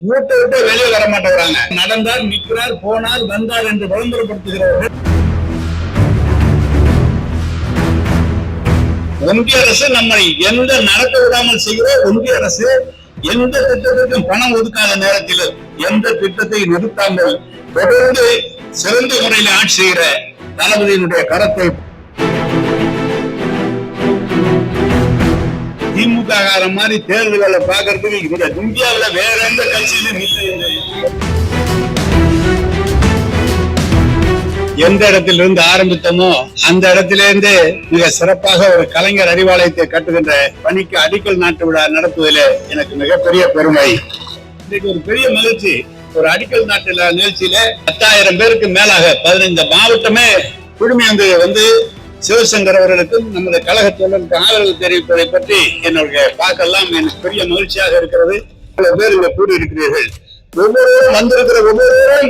வீட்டை விட்டு வெளியே வர மாட்டேங்கிறாங்க. நடந்தார், நிற்கிறார், போனார், வந்தார் என்று விளம்பரப்படுத்துகிறவர்கள். ஒன்றிய அரசு நம்மை எந்த நடக்க விடாமல் செய்கிற ஒன்றிய அரசு எந்த திட்டத்திற்கும் பணம் ஒதுக்காத நேரத்தில் எந்த திட்டத்தை நிறுத்தாமல் தொடர்ந்து சிறந்த முறையில் ஆட்சி செய்கிற தளபதியினுடைய கரத்தை திமுக மாதிரி தேர்தல்களை பார்க்கறதுக்கு இந்த இந்தியாவில வேற எந்த கட்சியிலும் இல்லை. எந்த இடத்திலிருந்து ஆரம்பித்தோமோ அந்த இடத்திலிருந்து மிக சிறப்பாக ஒரு கலைஞர் அறிவாலயத்தை கட்டுகின்ற பணிக்கு அடிக்கல் நாட்டு விழா நடத்துவதில் எனக்கு மிகப்பெரிய பெருமை. இன்னைக்கு ஒரு பெரிய மகிழ்ச்சி. ஒரு அடிக்கல் நாட்டு நிகழ்ச்சியில 10,000 பேருக்கு மேலாக 15 மாவட்டமே குழுமி வந்து சிவசங்கர் அவர்களுக்கும் நமது கழக தோழருக்கு ஆதரவு தெரிவிப்பதை பற்றி என்னுடைய பார்க்கலாம் எனக்கு பெரிய மகிழ்ச்சியாக இருக்கிறது. பல பேர் இங்க கூடி இருக்கிறீர்கள். ஒவ்வொருவரும் வந்திருக்கிற ஒவ்வொருவரும்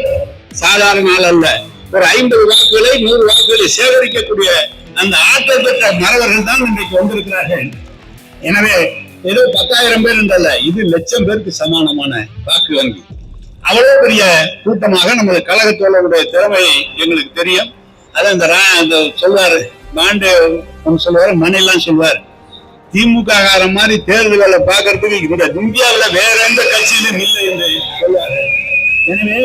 சாதாரண ஆள் அல்ல. ஒரு 50 வாக்குகளை 100 வாக்குகளை சேகரிக்கக்கூடிய அந்த ஆற்றல் பெற்ற மறவர்கள் தான் இன்றைக்கு வந்திருக்கிறார்கள். எனவே ஏதோ 10,000 பேர் என்றல்ல, இது லட்சம் பேருக்கு சமானமான வாக்கு வங்கி. அவ்வளவு பெரிய கூட்டமாக நமது கழக தோழருடைய திறமை எங்களுக்கு தெரியும். அது அந்த சொல்வாரு பாண்டே சொல்லுவாரு, மணிலாம் சொல்வார், திமுக மாதிரி தேர்தல்களை பார்க்கறதுக்கு இந்த இந்தியாவில வேற எந்த கட்சியிலும் இல்லை என்று சொல்வாரு. எனவே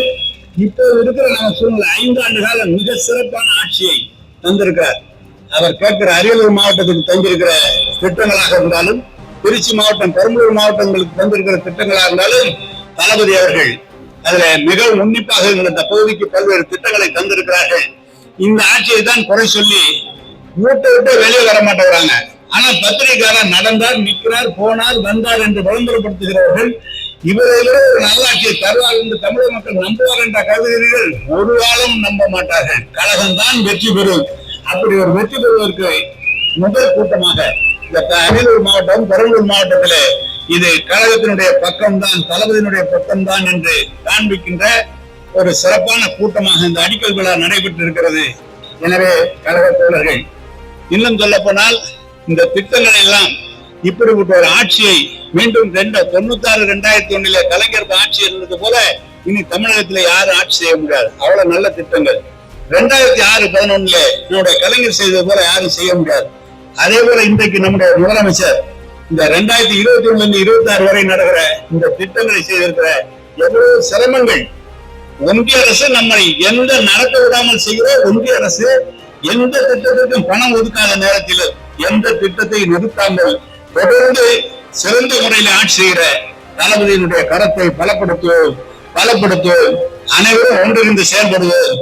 இப்போ இருக்கிற நம்ம சூழ்நிலை 5 ஆண்டு காலம் மிக சிறப்பான ஆட்சியை தந்திருக்கிறார். அவர் கேட்கிற அரியலூர் மாவட்டத்துக்கு தந்திருக்கிற திட்டங்களாக இருந்தாலும், திருச்சி மாவட்டம், பெரம்பலூர் மாவட்டங்களுக்கு தந்திருக்கிற திட்டங்களாக இருந்தாலும், தளபதி அவர்கள் அதுல மிக உன்னிப்பாக இந்த பகுதிக்கு பல்வேறு திட்டங்களை தந்திருக்கிறார்கள். இந்த ஆட்சியை தான் குறை சொல்லி வீட்டை விட்டு வெளியே வர மாட்டேங்கிறாங்க. ஆனா பத்திரிகையாளர் நடந்தார், நிற்கிறார், போனார், வந்தார் என்று விளம்பரப்படுத்துகிறவர்கள் இவரையிலே ஒரு நல்லாட்சியை தருவார் என்று தமிழக மக்கள் நம்புவார் என்ற கருதுகிறீர்கள். ஒரு காலம் நம்ப மாட்டார்கள். கழகம் தான் வெற்றி பெறும். அப்படி ஒரு வெற்றி பெறுவதற்கு முதல் கூட்டமாக இந்த அரியலூர் மாவட்டம், பெரம்பலூர் மாவட்டத்திலே இது கழகத்தினுடைய பக்கம்தான், தளபதியினுடைய பக்கம்தான் என்று காண்பிக்கின்ற ஒரு சிறப்பான கூட்டமாக இந்த அடிக்கல் விழா நடைபெற்றிருக்கிறது. எனவே கழக தோழர்கள், இன்னும் சொல்ல போனால் இந்த திட்டங்கள் எல்லாம் இப்படிப்பட்ட ஒரு ஆட்சியை மீண்டும் 96-2001 கலைஞர் ஆட்சி இருந்தது போல இனி தமிழகத்துல யாரும் ஆட்சி செய்ய முடியாது. அவ்வளவு நல்ல திட்டங்கள் 2006-11 நம்முடைய கலைஞர் செய்தது போல யாரும் செய்ய முடியாது. அதே போல இன்றைக்கு நம்முடைய முதலமைச்சர் இந்த 2021-26 வரை நடக்கிற இந்த திட்டங்களை செய்திருக்கிற எவ்வளவு சிரமங்கள். ஒன்றிய அரசு நம்மை எந்த நடக்க விடாமல் செய்கிற ஒன்றிய அரசு எந்த திட்டத்திற்கும் பணம் ஒதுக்காத நேரத்தில் எந்த திட்டத்தை நிறுத்தாமல் தொடர்ந்து சிறந்த முறையில் ஆட்சி செய்கிற தளபதியினுடைய கரத்தை பலப்படுத்துவோம், அனைவரும் ஒன்றிணைந்து செயல்படுவோம்.